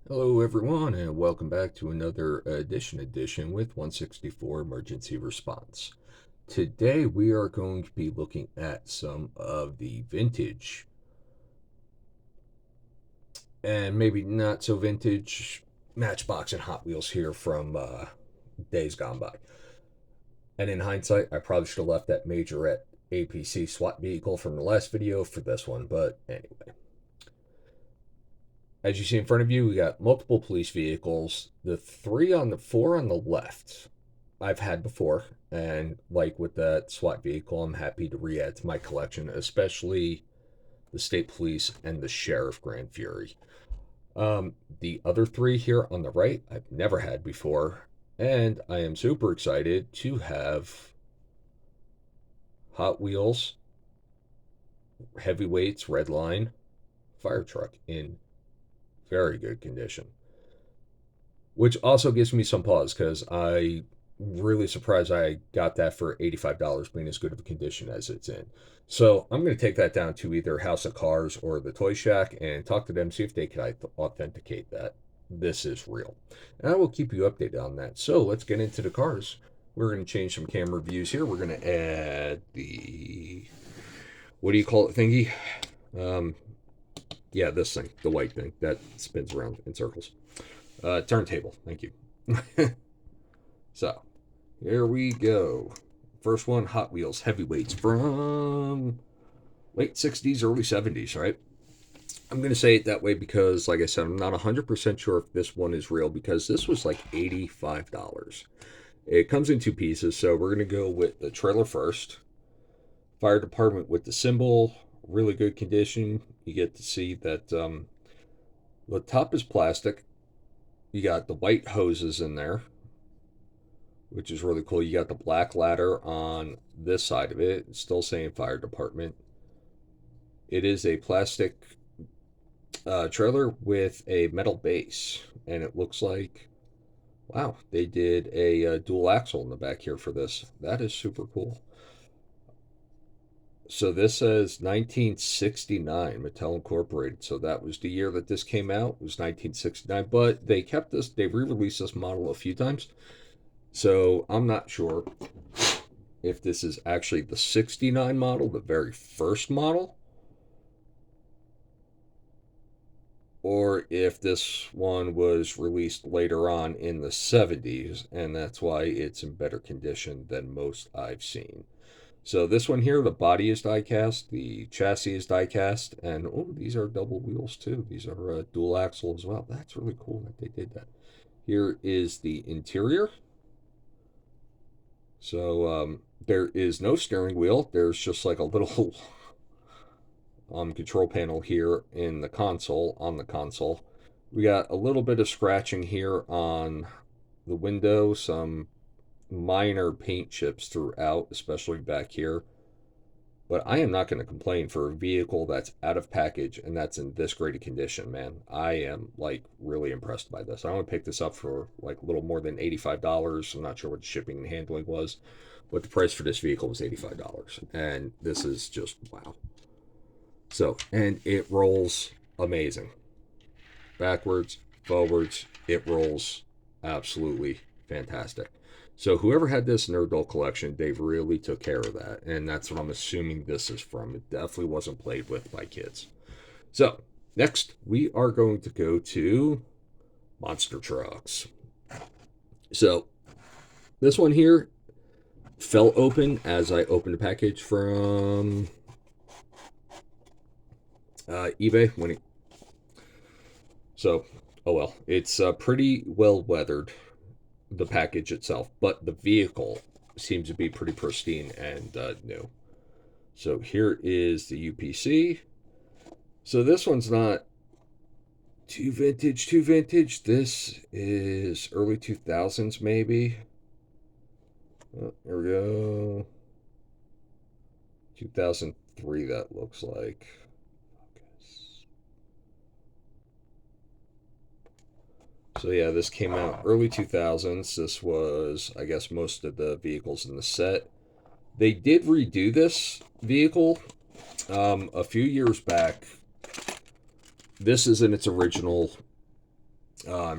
Hello, everyone, and welcome back to another edition with 164 Emergency Response. Today, we are going to be looking at some of the vintage and maybe not so vintage Matchbox and Hot Wheels here from days gone by. And in hindsight, I probably should have left that Majorette APC SWAT vehicle from the last video for this one, but anyway. As you see in front of you, we got multiple police vehicles. The four on the left, I've had before, and like with that SWAT vehicle, I'm happy to re-add to my collection, especially the state police and the sheriff Grand Fury. The other three here on the right, I've never had before, and I am super excited to have Hot Wheels Heavyweights Red Line fire truck in very good condition, which also gives me some pause because I really surprised I got that for $85 being as good of a condition as it's in. So I'm going to take that down to either House of Cars or the Toy Shack and talk to them, see if they can authenticate that this is real. And I will keep you updated on that. So let's get into the cars. We're going to change some camera views here. We're going to add the, what do you call it, thingy? Um, yeah, this thing, the white thing that spins around in circles. Turntable, thank you. So, here we go. First one, Hot Wheels Heavyweights from late 60s, early 70s, right? I'm going to say it that way because, like I said, I'm not 100% sure if this one is real because this was like $85. It comes in two pieces, so we're going to go with the trailer first. Fire department with the symbol, really good condition. You get to see that the top is plastic. You got the white hoses in there, which is really cool. You got the black ladder on this side of it. It's still saying fire department. It is a plastic trailer with a metal base, and it looks like, wow, they did a dual axle in the back here for this. That is super cool. So this says 1969 Mattel Incorporated. So that was the year that this came out, was 1969. But they kept this, they re-released this model a few times. So I'm not sure if this is actually the 69 model, the very first model, or if this one was released later on in the 70s, and that's why it's in better condition than most I've seen. So this one here, the body is diecast, the chassis is diecast, and oh, these are double wheels too. These are dual axle as well. That's really cool that they did that. Here is the interior. So there is no steering wheel. There's just like a little control panel here in the console, on the console. We got a little bit of scratching here on the window, some minor paint chips throughout, especially back here. But I am not going to complain for a vehicle that's out of package and that's in this great a condition, man. I am like really impressed by this. I want to pick this up for like a little more than $85. I'm not sure what the shipping and handling was, but the price for this vehicle was $85. And this is just wow. So, and it rolls amazing. Backwards, forwards, it rolls absolutely fantastic. So whoever had this in their adult collection, they really took care of that. And that's what I'm assuming this is from. It definitely wasn't played with by kids. So next, we are going to go to monster trucks. So this one here fell open as I opened the package from eBay when it. So, oh well, it's pretty well weathered, the package itself, but the vehicle seems to be pretty pristine and new. So here is the UPC. So this one's not too vintage, too vintage. This is early 2000s, maybe. Oh, here we go. 2003, that looks like. So yeah, this came out early 2000s. This was, I guess, most of the vehicles in the set. They did redo this vehicle a few years back. This is in its original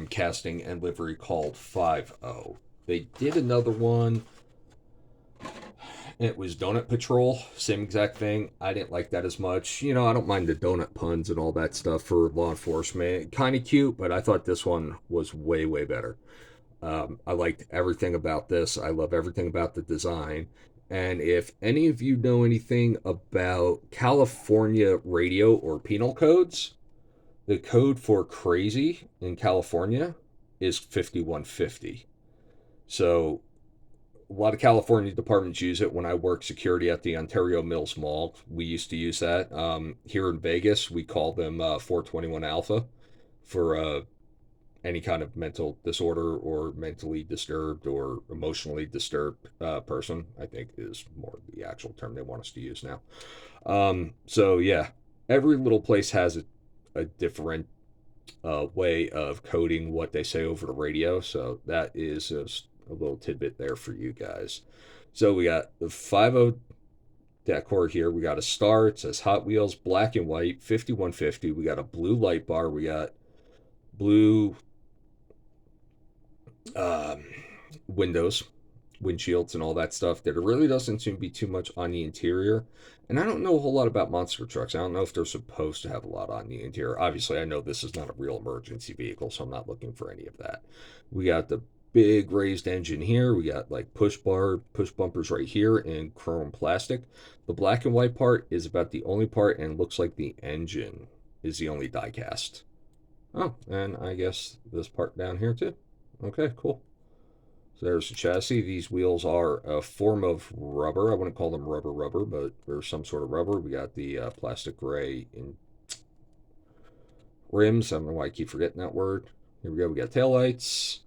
casting and livery called 5.0. They did another one. It was Donut Patrol, same exact thing. I didn't like that as much. You know, I don't mind the donut puns and all that stuff for law enforcement. Kind of cute, but I thought this one was way, way better. I liked everything about this. I love everything about the design. And if any of you know anything about California radio or penal codes, the code for crazy in California is 5150. So a lot of California departments use it. When I worked security at the Ontario Mills Mall, we used to use that. Here in Vegas, we call them 421 Alpha for any kind of mental disorder or mentally disturbed or emotionally disturbed person, I think is more the actual term they want us to use now. So, yeah, every little place has a different way of coding what they say over the radio. So, that is just a little tidbit there for you guys. So, we got the 5.0 decor here. We got a star. It says Hot Wheels, black and white, 5150. We got a blue light bar. We got blue um, windows, windshields, and all that stuff. There really doesn't seem to be too much on the interior. And I don't know a whole lot about monster trucks. I don't know if they're supposed to have a lot on the interior. Obviously, I know this is not a real emergency vehicle, so I'm not looking for any of that. We got the big raised engine here. We got like push bumpers right here in chrome plastic. The black and white part is about the only part, and looks like the engine is the only die cast. Oh, and I guess this part down here too. Okay, cool. So there's the chassis. These wheels are a form of rubber. I wouldn't call them rubber, but they're some sort of rubber. We got the plastic gray in rims. I don't know why I keep forgetting that word. Here we go. We got taillights,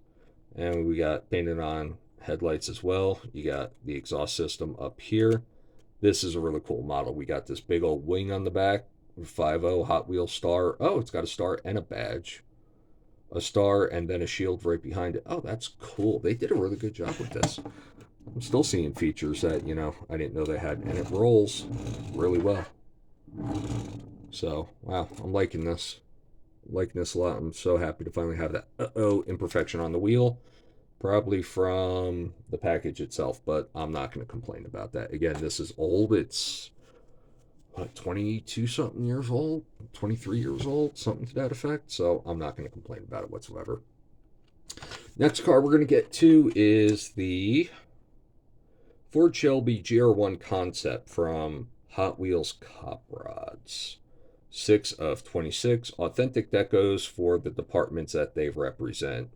and we got painted on headlights as well. You got the exhaust system up here. This is a really cool model. We got this big old wing on the back. 5.0 Hot Wheels star. Oh, it's got a star and a badge. A star and then a shield right behind it. Oh, that's cool. They did a really good job with this. I'm still seeing features that, I didn't know they had, and it rolls really well. So, wow, I'm liking this. I'm liking this a lot. I'm so happy to finally have that imperfection on the wheel. Probably from the package itself, but I'm not going to complain about that. Again, this is old. It's 22 something years old, 23 years old, something to that effect. So I'm not going to complain about it whatsoever. Next car we're going to get to is the Ford Shelby GR1 concept from Hot Wheels Cop Rods. 6 of 26 authentic decos for the departments that they represent.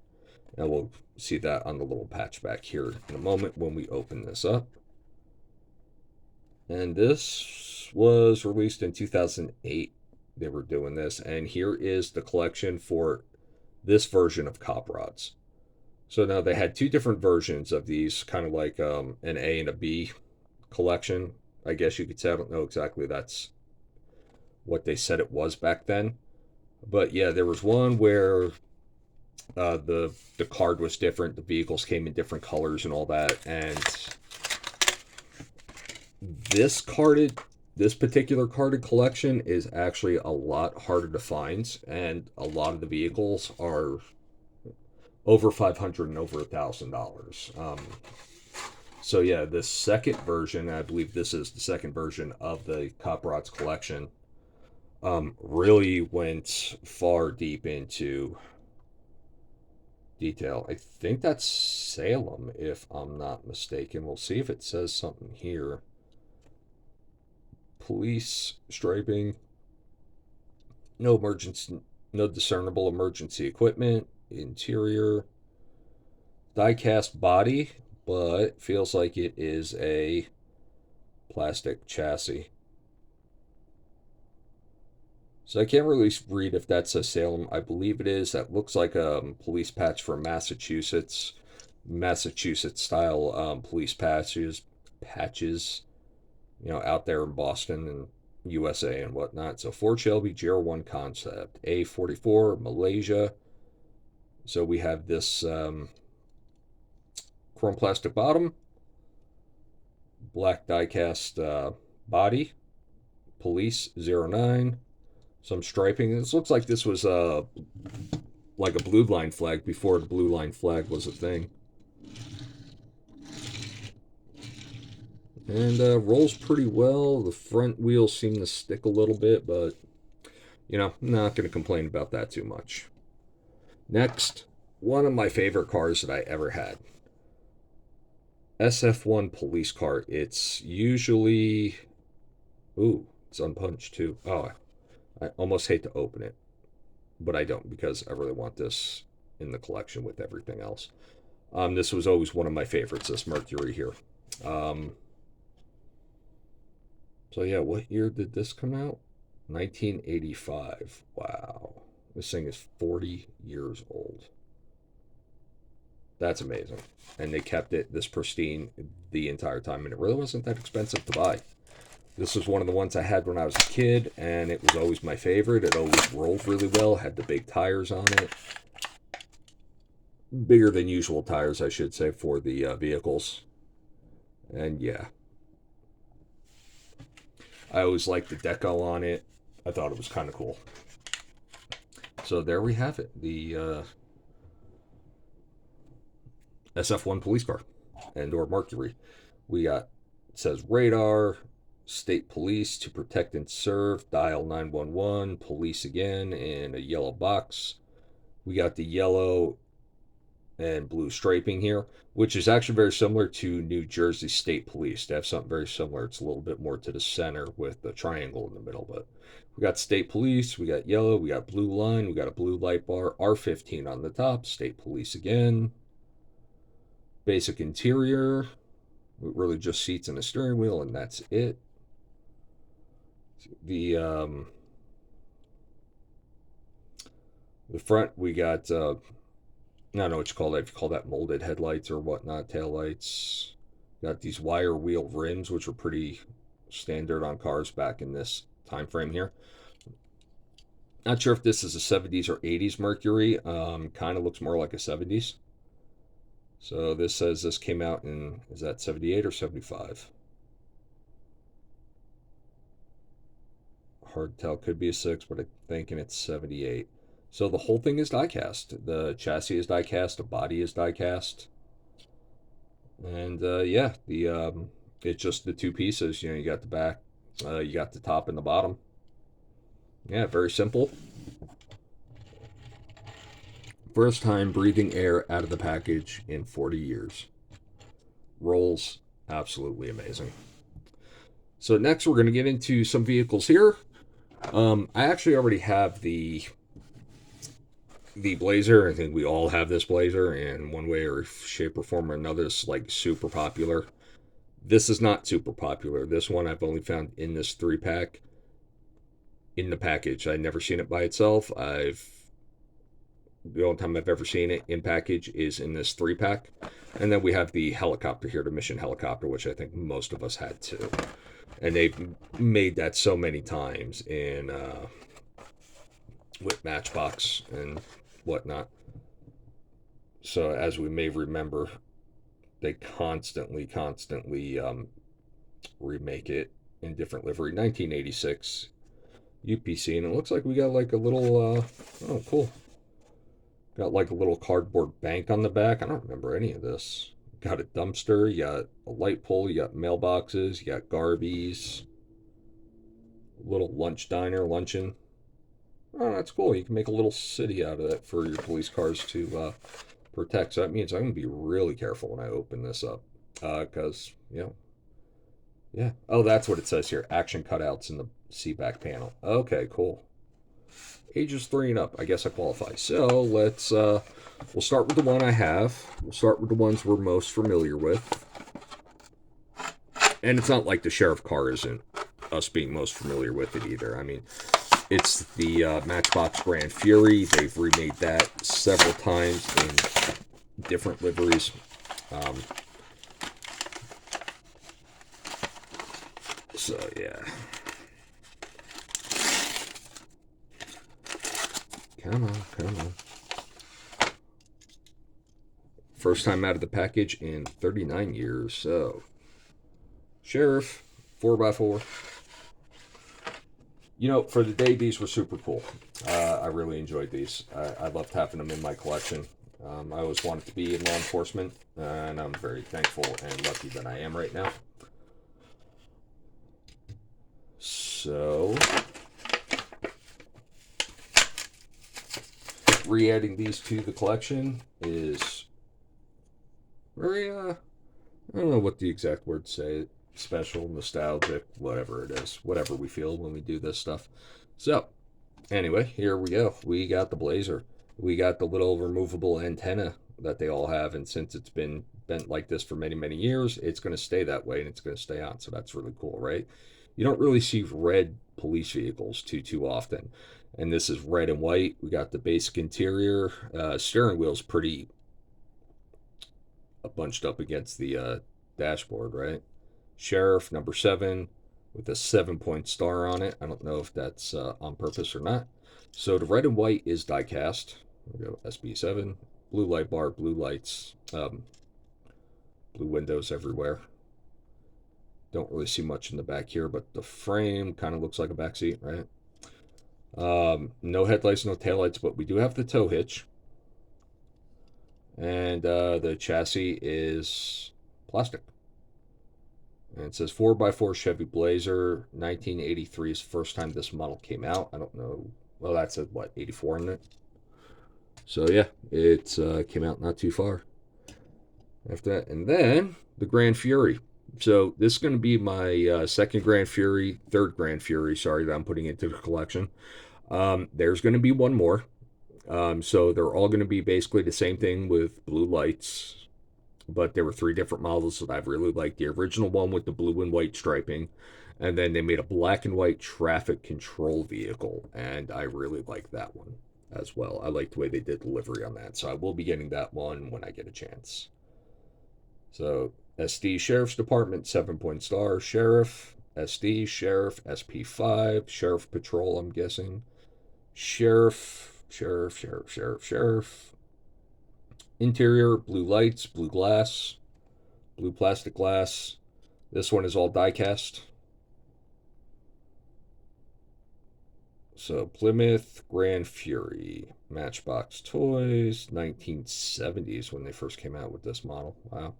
And we'll see that on the little patch back here in a moment when we open this up. And this was released in 2008. They were doing this. And here is the collection for this version of Cop Rods. So now they had two different versions of these, kind of like an A and a B collection, I guess you could say. I don't know exactly that's what they said it was back then. But yeah, there was one where the card was different, the vehicles came in different colors and all that. And this particular carded collection is actually a lot harder to find, and a lot of the vehicles are over $500 and over $1,000. So yeah, the second version, I believe this is the second version of the Cop Rods collection, really went far deep into detail. I think that's Salem, if I'm not mistaken. We'll see if it says something here. Police striping, no discernible emergency equipment, interior, diecast body, but feels like it is a plastic chassis. So I can't really read if that's a Salem. I believe it is. That looks like a police patch for Massachusetts style police patches, out there in Boston and USA and whatnot. So Ford Shelby GR1 concept, A44, Malaysia. So we have this chrome plastic bottom, black diecast body, police 09, some striping. This looks like this was like a blue line flag before the blue line flag was a thing. And rolls pretty well. The front wheels seem to stick a little bit, but, you know, I'm not going to complain about that too much. Next, one of my favorite cars that I ever had. SF1 police car. It's usually... Ooh, it's unpunched too. Oh, I almost hate to open it, but I don't because I really want this in the collection with everything else. This was always one of my favorites, this Mercury here. So yeah, what year did this come out? 1985. Wow. This thing is 40 years old. That's amazing. And they kept it this pristine the entire time, and it really wasn't that expensive to buy. This was one of the ones I had when I was a kid, and it was always my favorite. It always rolled really well, had the big tires on it. Bigger than usual tires, I should say, for the vehicles. And yeah. I always liked the deco on it. I thought it was kind of cool. So there we have it. The SF1 police car and or Mercury. We got, it says radar, state police to protect and serve, dial 911, police again in a yellow box. We got the yellow and blue striping here, which is actually very similar to New Jersey State Police. They have something very similar. It's a little bit more to the center with the triangle in the middle, but we got State Police, we got yellow, we got blue line, we got a blue light bar, R15 on the top, State Police again. Basic interior, really just seats and a steering wheel, and that's it. The front, we got I don't know what you call that. If you call that molded headlights or whatnot, tail lights. Got these wire wheel rims, which were pretty standard on cars back in this time frame here. Not sure if this is a 70s or 80s Mercury. Kind of looks more like a 70s. So this says this came out in, is that 78 or 75? Hard to tell, could be a 6, but I'm thinking it's 78. So the whole thing is diecast. The chassis is diecast, the body is diecast. And yeah, it's just the two pieces. You know, you got the back, you got the top and the bottom. Yeah, very simple. First time breathing air out of the package in 40 years. Rolls absolutely amazing. So next we're going to get into some vehicles here. I actually already have the Blazer. I think we all have this Blazer in one way or shape or form or another. It's like super popular. This is not super popular. This one I've only found in this 3-pack in the package. I've never seen it by itself. The only time I've ever seen it in package is in this 3-pack. And then we have the helicopter here, the mission helicopter, which I think most of us had too. And they've made that so many times in with Matchbox and whatnot. So as we may remember, they constantly remake it in different livery. 1986 UPC, and it looks like we got like a little oh cool, got like a little cardboard bank on the back. I don't remember any of this. Got a dumpster, you got a light pole, you got mailboxes, you got Garbies, little lunch diner, luncheon. Oh, that's cool. You can make a little city out of it for your police cars to protect. So that means I'm going to be really careful when I open this up. Because, you know, yeah. Oh, that's what it says here. Action cutouts in the seat back panel. Okay, cool. Ages 3 and up. I guess I qualify. So let's, we'll start with the one I have. We'll start with the ones we're most familiar with. And it's not like the sheriff car isn't us being most familiar with it either. I mean, it's the Matchbox Grand Fury. They've remade that several times in different liveries. So, yeah. Come on. First time out of the package in 39 years. So, Sheriff, 4x4. You know, for the day, these were super cool. I really enjoyed these. I loved having them in my collection. I always wanted to be in law enforcement, and I'm very thankful and lucky that I am right now. So, re-adding these to the collection is very, I don't know what the exact words say. Special, nostalgic, whatever it is. Whatever we feel when we do this stuff. So, anyway, here we go. We got the Blazer. We got the little removable antenna that they all have, and since it's been bent like this for many, many years, it's going to stay that way and it's going to stay on. So that's really cool, right? You don't really see red police vehicles too often. And this is red and white. We got the basic interior. Steering wheel's pretty bunched up against the dashboard, right? Sheriff number 7 with a 7-point star on it. I don't know if that's on purpose or not. So the red and white is diecast. There we go, SB7. Blue light bar, blue lights, blue windows everywhere. Don't really see much in the back here, but the frame kind of looks like a back seat, right? No headlights, no taillights, but we do have the tow hitch. And the chassis is plastic. And it says 4x4 Chevy Blazer, 1983 is the first time this model came out. I don't know. Well, that said, what, 84 in it? So, yeah, it came out not too far after that. And then the Grand Fury. So, this is going to be my second Grand Fury, third Grand Fury, sorry, that I'm putting into the collection. There's going to be one more. So, they're all going to be basically the same thing with blue lights. But there were 3 different models that I really liked. The original one with the blue and white striping. And then they made a black and white traffic control vehicle. And I really like that one as well. I like the way they did delivery on that. So I will be getting that one when I get a chance. So SD Sheriff's Department, 7-point star. Sheriff, SD, Sheriff, SP5, Sheriff Patrol, I'm guessing. Sheriff. Interior, blue lights, blue glass, blue plastic glass. This one is all die-cast. So Plymouth Grand Fury, Matchbox Toys, 1970s when they first came out with this model. Wow.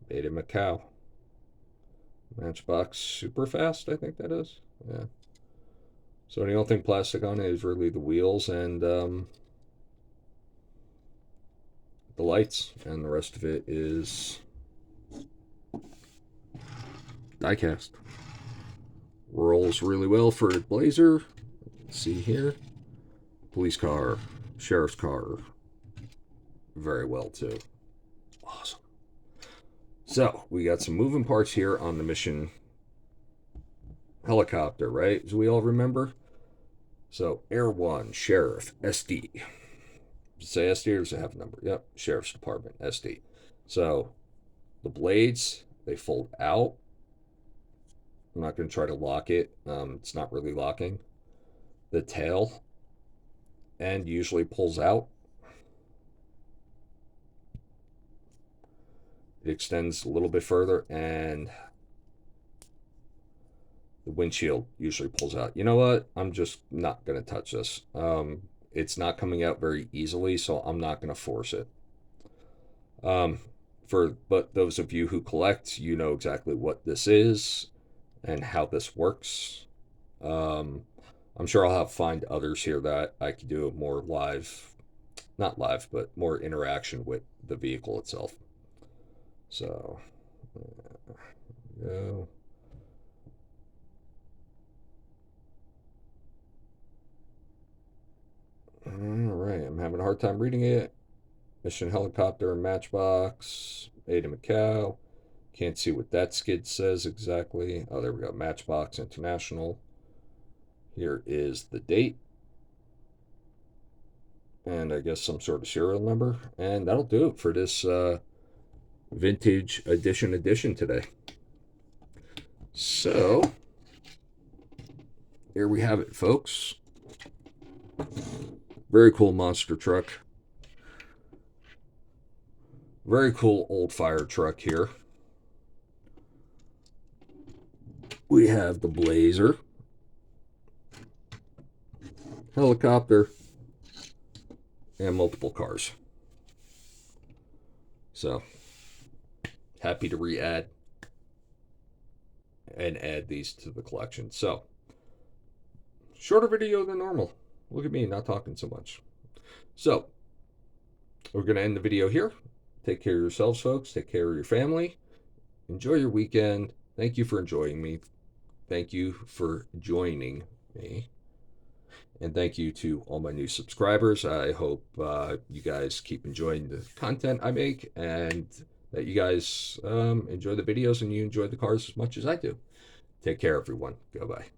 Made in Macau. Matchbox Super Fast, I think that is. Yeah. So the only thing plastic on it is really the wheels and the lights, and the rest of it is die-cast. Rolls really well for a Blazer. Let's see here. Police car, sheriff's car. Very well too. Awesome. So we got some moving parts here on the mission helicopter, right? As we all remember. So Air 1, Sheriff, SD. Say SD or does it have a number? Yep, Sheriff's Department, SD. So the blades, they fold out. I'm not going to try to lock it. It's not really locking. The tail end usually pulls out. It extends a little bit further, and the windshield usually pulls out. You know what? I'm just not going to touch this. It's not coming out very easily, so I'm not going to force it. But those of you who collect, you know exactly what this is and how this works. I'm sure I'll find others here that I could do a more live, not live, but more interaction with the vehicle itself. So, go. All right, I'm having a hard time reading it. Mission helicopter, Matchbox, Ada Macau. Can't see what that skid says exactly. Oh, there we go. Matchbox International. Here is the date. And I guess some sort of serial number. And that'll do it for this vintage edition today. So, here we have it, folks. Very cool monster truck. Very cool old fire truck here. We have the Blazer. helicopter, and multiple cars. So happy to re-add and add these to the collection. So shorter video than normal. Look at me not talking so much. So we're going to end the video here. Take care of yourselves, folks. Take care of your family. Enjoy your weekend. Thank you for enjoying me. Thank you for joining me. And thank you to all my new subscribers. I hope you guys keep enjoying the content I make and that you guys enjoy the videos and you enjoy the cars as much as I do. Take care, everyone. Goodbye.